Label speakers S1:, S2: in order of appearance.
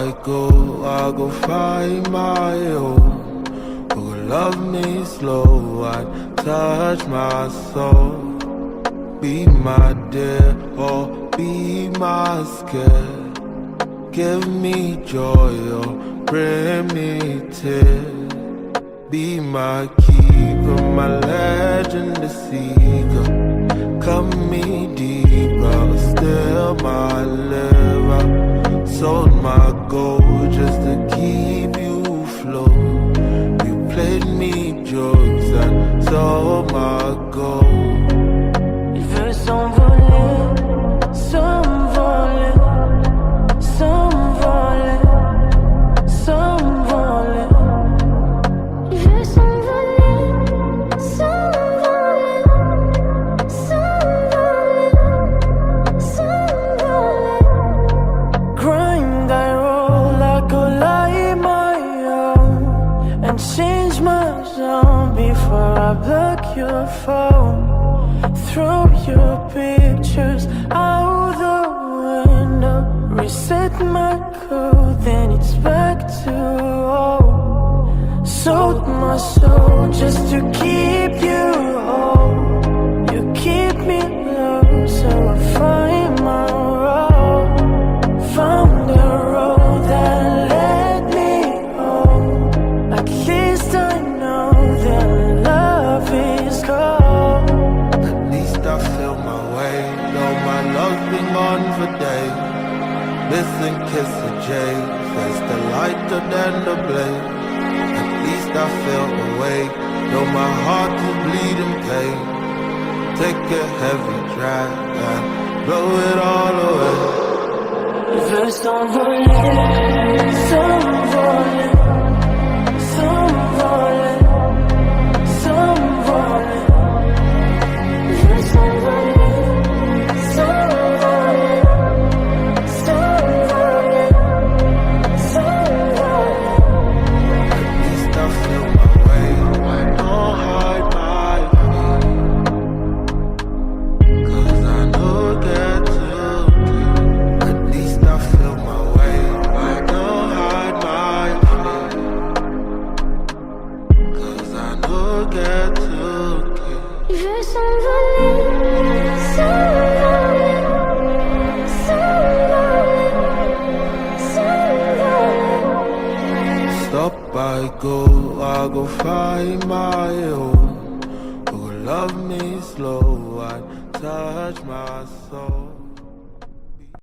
S1: I go find my own. Who will love me slow, I'd touch my soul. Be my dear or be my scare. Give me joy or bring me tears. Be my keeper, my legend, the seeker. Cut me deeper, still my liver. Sold my gold just to keep you afloat. You played me jokes and sold my gold.
S2: Il veut s'envoler, s'envoler, s'envoler, s'envoler. Il veut s'envoler, s'envoler, s'envoler, s'envoler. Grind, I roll, I go light my own and change my zone before I block your phone. Throw your pictures out the window. Reset my code, then it's back to home. Sold my soul just to keep you home. You keep me low, so I find my road. Found the road that led me home. At least I know that love is cold.
S1: I feel my way, though my love's been gone for days. Listen, kiss the J, face the lighter than the blade. At least I feel awake, though my heart will bleed in pain. Take a heavy drag and blow it all away.
S2: Il veut s'envoler, s'envoler, s'envoler, s'envoler. Il veut s'envoler, s'envoler, s'envoler, s'envoler.
S1: At least I feel my way, I don't hide my feet, 'cause I know get to deep. At least I feel my way, I don't hide my feet, 'cause I know get to deep.
S2: Il veut s'envoler, s'envoler, s'envoler, s'envoler.
S1: Stop, I go find my own. Who will love me slow, I touch my soul.